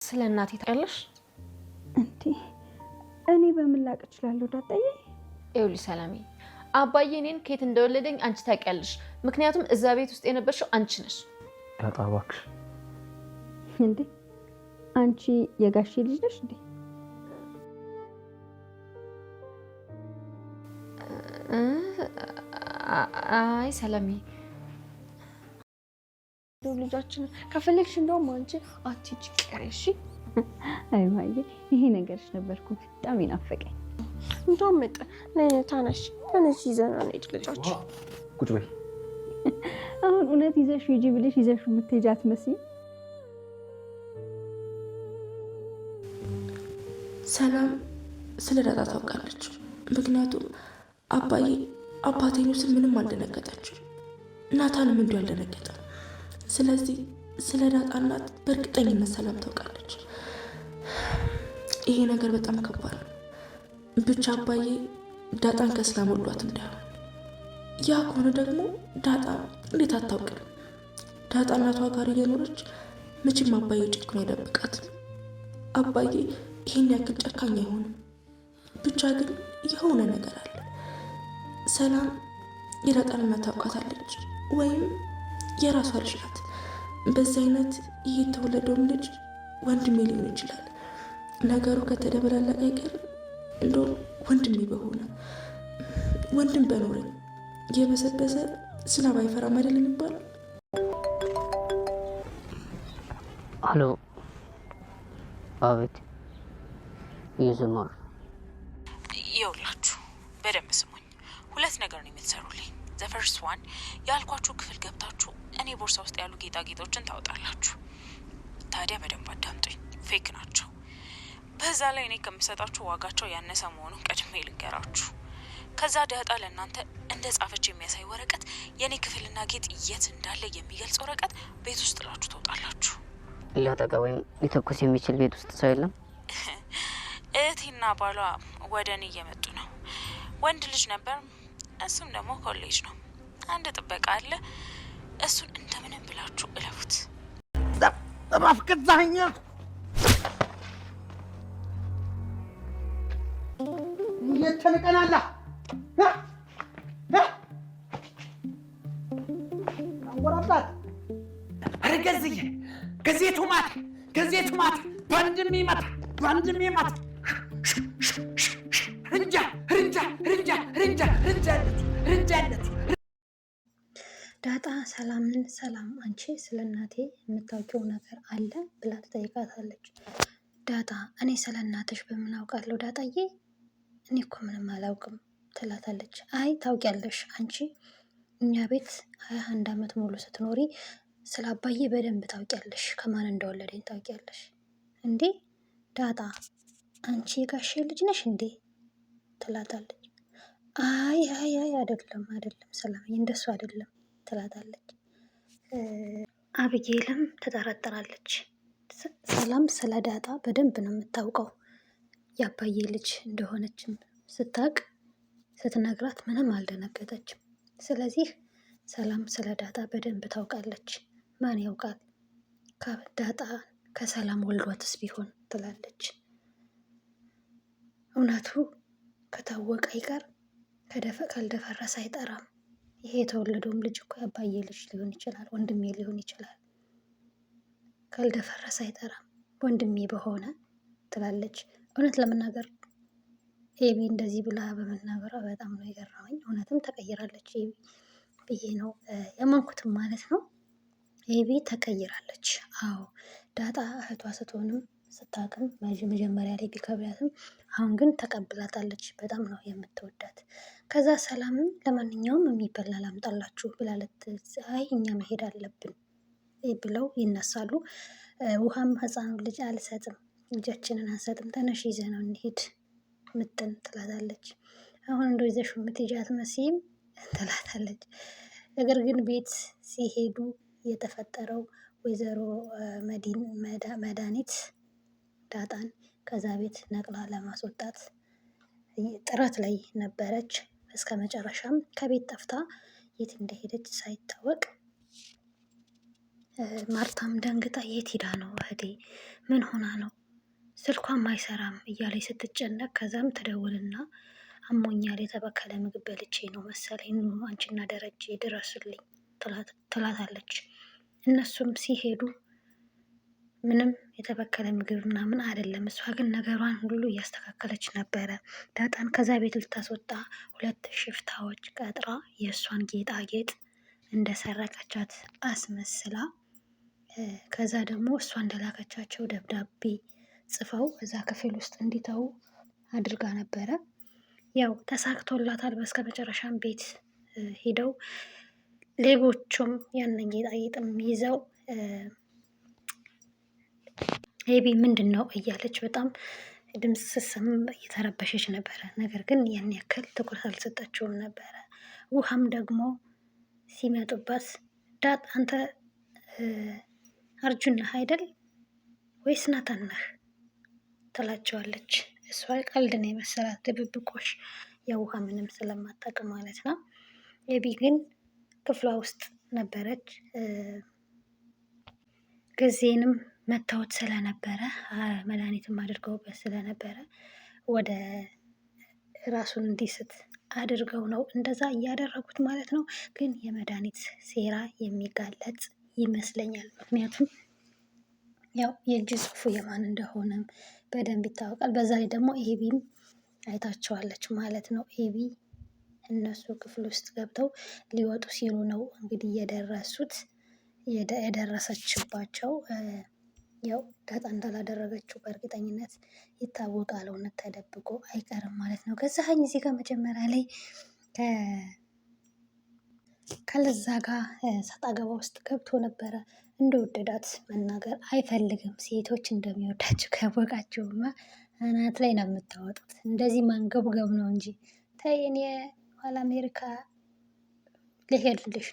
ስለ እናቴ ታውቂያለሽ እንዴ? እኔ በምን ላቅ እችላለሁ ዳጣዬ? ይኸውልሽ ሰላሜ፣ አባዬ እኔን ከየት እንደወለደኝ አንቺ ታውቂያለሽ። ምክንያቱም እዛ ቤት ውስጥ የነበርሽው አንቺ ነሽ። ዳጣ እባክሽ። እንዴ አንቺ የጋሼ ልጅ ነሽ እንዴ? አይ ሰላሜ፣ ልጃችን ከፈለግሽ እንደውም አንቺ አትሂጂ ቀሪ። እሺ? አይ ማየ፣ ይሄ ነገርሽ ነበርኩ በጣም ይናፈቀኝ። እንደውም መጣ ታናሽ ተነሽ፣ ይዘና እንሂድ ልጃችን። ቁጭ በይ። አሁን እውነት ይዘሽ ሂጂ ብለሽ ይዘሽ የምትሄጂ አትመስይም። ሰላም ስለ ዳጣ ታውቃለች። ምክንያቱም አባቴ ነው ስል ምንም አልደነገጠችም። ናታንም እንዲሁ አልደነገጠም። ስለዚህ ስለ ዳጣ እናት በእርግጠኝነት ሰላም ታውቃለች። ይሄ ነገር በጣም ከባድ ነው። ብቻ አባዬ ዳጣን ከሰላም ወሏት እንዳይሆን። ያ ከሆነ ደግሞ ዳጣ እንዴት አታውቅም? ዳጣ እናቷ ጋር እየኖረች መቼም አባዬ ጭክኖ አይደብቃትም። አባዬ ይሄን ያክል ጨካኝ አይሆንም። ብቻ ግን የሆነ ነገር አለ። ሰላም የዳጣን እናት ታውቃታለች ወይም የራሷ ልጅ ናት። በዚህ አይነት ይሄ የተወለደውም ልጅ ወንድሜ ሊሆን ይችላል። ነገሩ ከተደበላለቀ አይቀር እንደው ወንድሜ በሆነ ወንድም በኖረኝ የበሰበሰ ዝናብ አይፈራም አይደል የሚባለው? ሄሎ። አቤት። ይዘማር ይኸውላችሁ በደንብ ስሙኝ። ሁለት ነገር ነው የምትሰሩልኝ። ዘ ፈርስት ዋን ያልኳችሁ ክፍል ገብታችሁ እኔ ቦርሳ ውስጥ ያሉ ጌጣጌጦችን ታወጣላችሁ። ታዲያ በደንብ አዳምጡኝ፣ ፌክ ናቸው። በዛ ላይ እኔ ከምሰጣችሁ ዋጋቸው ያነሰ መሆኑን ቀድሜ ልንገራችሁ። ከዛ ዳጣ ለእናንተ እንደ ጻፈች የሚያሳይ ወረቀት፣ የእኔ ክፍልና ጌጥ የት እንዳለ የሚገልጽ ወረቀት ቤት ውስጥ ጥላችሁ ትወጣላችሁ። ሊያጠቃ ወይም ሊተኩስ የሚችል ቤት ውስጥ ሰው የለም? እህቴና ባሏ ወደ እኔ እየመጡ ነው። ወንድ ልጅ ነበር፣ እሱም ደግሞ ኮሌጅ ነው። አንድ ጥበቃ አለ። እሱን እንደምንም ብላችሁ እለፉት። ማፍቀዛኛ የተነቀናላ አንጎራባት አረገዝዬ ገዜቱ ማታ ባንድም ይመታ ርንጃለት ዳጣ ሰላምን ሰላም፣ አንቺ ስለ እናቴ የምታውቂው ነገር አለ ብላ ትጠይቃታለች። ዳጣ እኔ ስለ እናትሽ በምን አውቃለሁ ዳጣዬ? እኔ እኮ ምንም አላውቅም ትላታለች። አይ ታውቂያለሽ፣ አንቺ እኛ ቤት 21 ዓመት ሙሉ ስትኖሪ ስለ አባዬ በደንብ ታውቂያለሽ፣ ከማን እንደወለደኝ ታውቂያለሽ። እንዴ ዳጣ አንቺ የጋሼ ልጅ ነሽ እንዴ ትላታለች። አይ አይደለም ሰላምዬ፣ እንደሱ አይደለም ትላታለች። አብጌልም ትጠረጥራለች። ሰላም ስለ ዳጣ በደንብ ነው የምታውቀው። የአባዬ ልጅ እንደሆነችም ስታውቅ ስትነግራት ምንም አልደነገጠችም። ስለዚህ ሰላም ስለ ዳጣ በደንብ ታውቃለች። ማን ያውቃል ከዳጣ ከሰላም ወልዷትስ ቢሆን ትላለች። እውነቱ ከታወቀ አይቀር ካልደፈረሰ አይጠራም። ይሄ የተወለደውም ልጅ እኮ የአባዬ ልጅ ሊሆን ይችላል፣ ወንድሜ ሊሆን ይችላል። ካልደፈረሰ አይጠራም ወንድሜ በሆነ ትላለች። እውነት ለመናገር ኤቢ እንደዚህ ብላ በመናገሯ በጣም ነው የገረመኝ። እውነትም ተቀይራለች ኤቢ ብዬ ነው ያመንኩትም ማለት ነው። ኤቢ ተቀይራለች። አዎ ዳጣ እህቷ ስትሆንም ስታቅም መጀመሪያ ላይ ቢከብዳትም አሁን ግን ተቀብላታለች። በጣም ነው የምትወዳት። ከዛ ሰላምም ለማንኛውም የሚበላ ላምጣላችሁ ብላለት፣ አይ እኛ መሄድ አለብን ብለው ይነሳሉ። ውሃም ህፃኑ ልጅ አልሰጥም፣ ልጃችንን አንሰጥም፣ ተነሽ ይዘነው እንሂድ ምጥን ትላታለች። አሁን እንደው ይዘሽው የምትሄጂ አትመስይም ትላታለች። ነገር ግን ቤት ሲሄዱ የተፈጠረው ወይዘሮ መድኃኒት ዳጣን ከዛ ቤት ነቅላ ለማስወጣት ጥረት ላይ ነበረች። እስከ መጨረሻም ከቤት ጠፍታ የት እንደሄደች ሳይታወቅ ማርታም ደንግጣ የት ሄዳ ነው እህቴ? ምን ሆና ነው? ስልኳም አይሰራም እያለች ስትጨነቅ ከዛም ትደውልና አሞኛል፣ የተበከለ ምግብ በልቼ ነው መሰለኝ፣ ኑ አንቺና ደረጀ ድረሱልኝ ትላታለች። እነሱም ሲሄዱ ምንም የተበከለ ምግብ ምናምን አይደለም። እሷ ግን ነገሯን ሁሉ እያስተካከለች ነበረ። ዳጣን ከዛ ቤት ልታስወጣ 2 ሽፍታዎች ቀጥራ የእሷን ጌጣጌጥ እንደሰረቀቻት አስመስላ ከዛ ደግሞ እሷ እንደላከቻቸው ደብዳቤ ጽፈው እዛ ክፍል ውስጥ እንዲተው አድርጋ ነበረ። ያው ተሳክቶላታል። በስከ መጨረሻም ቤት ሄደው ሌቦቹም ያንን ጌጣጌጥም ይዘው ኤቢ ምንድን ነው እያለች በጣም ድምፅ ስትሰማ እየተረበሸች ነበረ። ነገር ግን ያን ያክል ትኩረት አልሰጠችውም ነበረ። ውሃም ደግሞ ሲመጡባት ዳጥ አንተ አርጁን ነህ አይደል ወይስ ናታን ነህ ትላቸዋለች። እሷ ቀልድ ነው የመሰላት ድብብቆሽ፣ የውሃ ምንም ስለማታውቅ ማለት ነው። ኤቢ ግን ክፍሏ ውስጥ ነበረች። ጊዜንም መታወት ስለነበረ መድኃኒትም አድርገውበት ስለነበረ ወደ ራሱን እንዲስት አድርገው ነው እንደዛ እያደረጉት ማለት ነው። ግን የመድኃኒት ሴራ የሚጋለጥ ይመስለኛል። ምክንያቱም ያው የእጅ ጽሑፉ የማን እንደሆነም በደንብ ይታወቃል። በዛ ላይ ደግሞ ኤቢም አይታቸዋለች ማለት ነው። ኤቢ እነሱ ክፍል ውስጥ ገብተው ሊወጡ ሲሉ ነው እንግዲህ የደረሰችባቸው። ያው ዳጣ እንዳላደረገችው በእርግጠኝነት ይታወቃል። እውነት ተደብቆ አይቀርም ማለት ነው። ገዛኸኝ እዚህ ጋር መጀመሪያ ላይ ከለዛ ጋር ሰጣ ገባ ውስጥ ገብቶ ነበረ። እንደወደዳት መናገር አይፈልግም። ሴቶች እንደሚወዳቸው ካወቃቸውማ አናት ላይ ነው የምታወጡት። እንደዚህ መንገብገብ ነው እንጂ ተይ፣ እኔ ኋላ አሜሪካ ሊሄድልሽ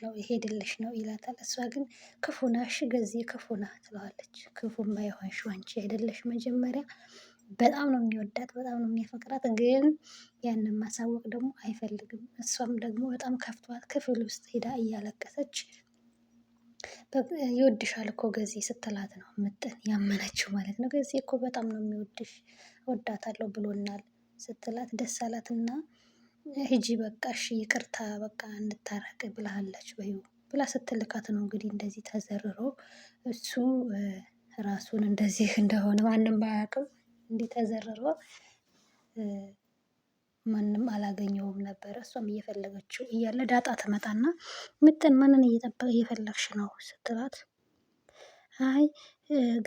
ነው ይላታል። እሷ ግን ክፉ ነሽ ገዚ ክፉ ነህ ትለዋለች። ክፉማ የሆንሽው አንቺ አይደለሽ መጀመሪያ። በጣም ነው የሚወዳት፣ በጣም ነው የሚያፈቅራት። ግን ያንን ማሳወቅ ደግሞ አይፈልግም። እሷም ደግሞ በጣም ከፍቷት ክፍል ውስጥ ሄዳ እያለቀሰች ይወድሻል እኮ ገዚ ስትላት ነው ምጥን ያመነችው ማለት ነው። ገዚ እኮ በጣም ነው የሚወድሽ፣ እወዳታለሁ ብሎናል ስትላት ደስ አላትና ሂጂ በቃሽ ይቅርታ በቃ እንድታረቅ ብላለች ወይ ብላ ስትልካት ነው እንግዲህ እንደዚህ ተዘርሮ እሱ ራሱን እንደዚህ እንደሆነ ማንም ባያውቅም እንዲህ ተዘርሮ ማንም አላገኘውም ነበረ። እሷም እየፈለገችው እያለ ዳጣ ትመጣና ምጥን ማንን እየፈለግሽ ነው ስትላት፣ አይ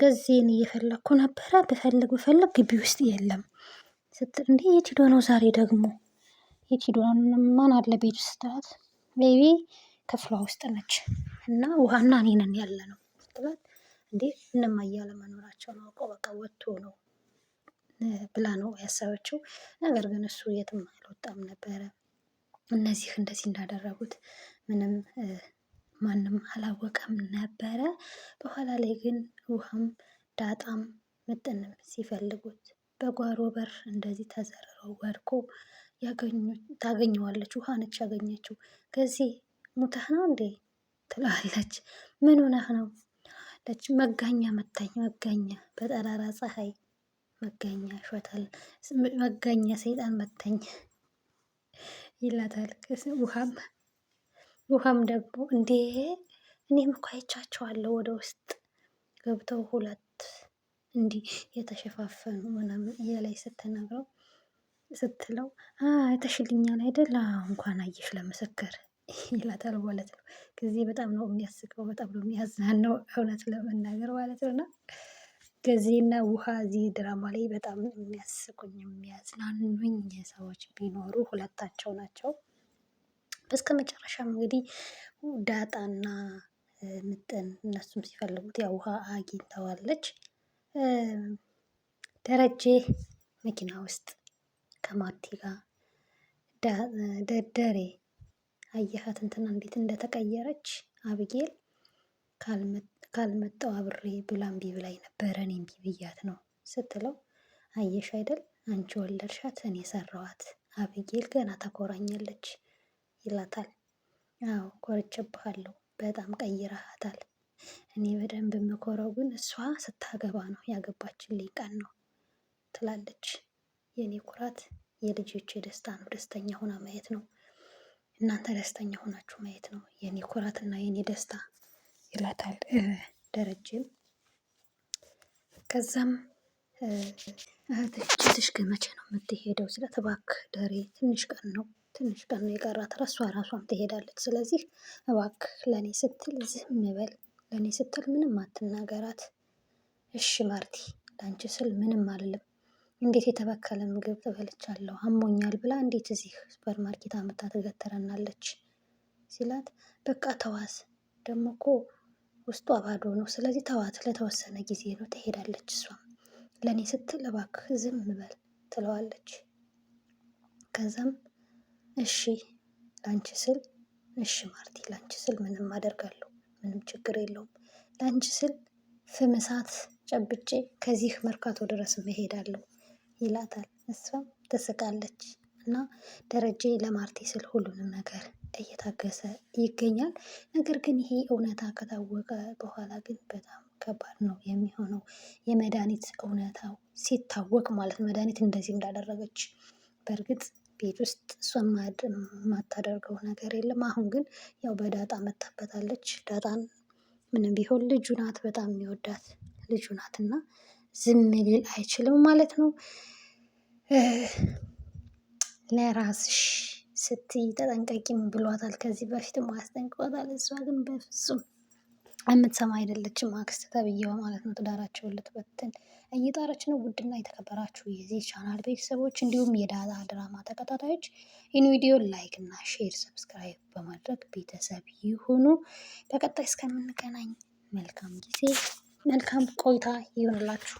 ገዜን እየፈለግኩ ነበረ፣ ብፈልግ ግቢ ውስጥ የለም ስትል፣ እንዴ የት ሄዶ ነው ዛሬ ደግሞ የት ሄዶ ነው? ማን አለ ቤት ውስጥ ስትላት፣ ቤቢ ክፍሏ ውስጥ ነች እና ውሃና እኔ ነን ያለ ነው ስትላት፣ እንዴ እነማ እያለ መኖራቸውን አውቀው በቃ ወጥቶ ነው ብላ ነው ያሰበችው። ነገር ግን እሱ የትም አልወጣም ነበረ። እነዚህ እንደዚህ እንዳደረጉት ምንም ማንም አላወቀም ነበረ። በኋላ ላይ ግን ውሃም ዳጣም ምጥንም ሲፈልጉት በጓሮ በር እንደዚህ ተዘርረው ወድቆ ታገኘዋለች። ውሃ ነች ያገኘችው። ከዚህ ሙተህ ነው እንዴ ትላለች። ምን ሆነህ ነው ለች መጋኛ መታኝ፣ መጋኛ በጠራራ ፀሐይ መጋኛ ሾታል፣ መጋኛ ሰይጣን መታኝ ይላታል። ውሃም ደግሞ እንዴ እኔም እኮ አይቻቸዋለሁ ወደ ውስጥ ገብተው 2 እንዲህ የተሸፋፈኑ ምናምን እያላይ ስትለው አይተሽልኛል አይደል? እንኳን አየሽ ለምስክር ይላታል ማለት ነው። ጊዜ በጣም ነው የሚያስቀው፣ በጣም ነው የሚያዝናነው እውነት ለመናገር ማለት ነው። እና ገዜና ውሃ እዚህ ድራማ ላይ በጣም የሚያስቁኝ የሚያዝናኑኝ ሰዎች ቢኖሩ ሁለታቸው ናቸው። በስከ መጨረሻም እንግዲህ ዳጣና ምጥን እነሱም ሲፈልጉት ያው ውሃ አግኝተዋለች። ደረጀ መኪና ውስጥ ከማርቲ ጋር ደደሬ አየሃት እንትና እንዴት እንደተቀየረች አብጌል ካልመጣው አብሬ ብላ እምቢ ብላኝ ነበረ እኔ እምቢ ብያት ነው ስትለው፣ አየሽ አይደል አንቺ ወለድሻት እኔ ሰራዋት፣ አብጌል ገና ታኮራኛለች ይላታል። አዎ ኮርቼብሃለሁ፣ በጣም ቀይረሃታል። እኔ በደንብ የምኮረው ግን እሷ ስታገባ ነው፣ ያገባችልኝ ቀን ነው ትላለች። የእኔ ኩራት የልጆቼ ደስታ ነው፣ ደስተኛ ሆና ማየት ነው። እናንተ ደስተኛ ሆናችሁ ማየት ነው የኔ ኩራትና የኔ ደስታ ይላታል ደረጀም። ከዛም እህትሽ ግን መቼ ነው የምትሄደው? ስላት እባክህ ደሬ ትንሽ ቀን ነው የቀራት፣ ራሷም ትሄዳለች። ስለዚህ እባክህ ለእኔ ስትል ዝም በል፣ ለእኔ ስትል ምንም አትናገራት። እሺ ማርቲ ለአንቺ ስል ምንም አልልም። እንዴት የተበከለ ምግብ ትበልቻለሁ አሞኛል ብላ እንዴት እዚህ ሱፐር ማርኬት አመታ ትገተረናለች ሲላት፣ በቃ ተዋት፣ ደግሞ እኮ ውስጧ ባዶ ነው። ስለዚህ ተዋት፣ ለተወሰነ ጊዜ ነው ትሄዳለች። እሷም ለእኔ ስትል እባክህ ዝም በል ትለዋለች። ከዛም እሺ ለአንቺ ስል፣ እሺ ማርቲ ለአንቺ ስል ምንም አደርጋለሁ፣ ምንም ችግር የለውም። ለአንቺ ስል ፍም እሳት ጨብጬ ከዚህ መርካቶ ድረስ እሄዳለሁ ይላታል። እሷም ትስቃለች። እና ደረጀ ለማርቲ ስል ሁሉንም ነገር እየታገሰ ይገኛል። ነገር ግን ይሄ እውነታ ከታወቀ በኋላ ግን በጣም ከባድ ነው የሚሆነው። የመድኃኒት እውነታው ሲታወቅ ማለት መድኃኒት እንደዚህ እንዳደረገች። በእርግጥ ቤት ውስጥ እሷ የማታደርገው ነገር የለም። አሁን ግን ያው በዳጣ መታበታለች። ዳጣን ምንም ቢሆን ልጁ ናት፣ በጣም የሚወዳት ልጁ ናት እና ዝም ሊል አይችልም ማለት ነው። ለራስሽ ስትይ ተጠንቀቂም ብሏታል። ከዚህ በፊትም አስጠንቅቋታል። እሷ ግን በፍጹም የምትሰማ አይደለችም። አክስት ተብዬዋ ማለት ነው። ትዳራቸውን ልትበትን እየጣረች ነው። ውድና የተከበራችሁ የዚህ ቻናል ቤተሰቦች እንዲሁም የዳጣ ድራማ ተከታታዮች ይህን ቪዲዮ ላይክ እና ሼር፣ ሰብስክራይብ በማድረግ ቤተሰብ ይሁኑ። በቀጣይ እስከምንገናኝ መልካም ጊዜ፣ መልካም ቆይታ ይሆንላችሁ።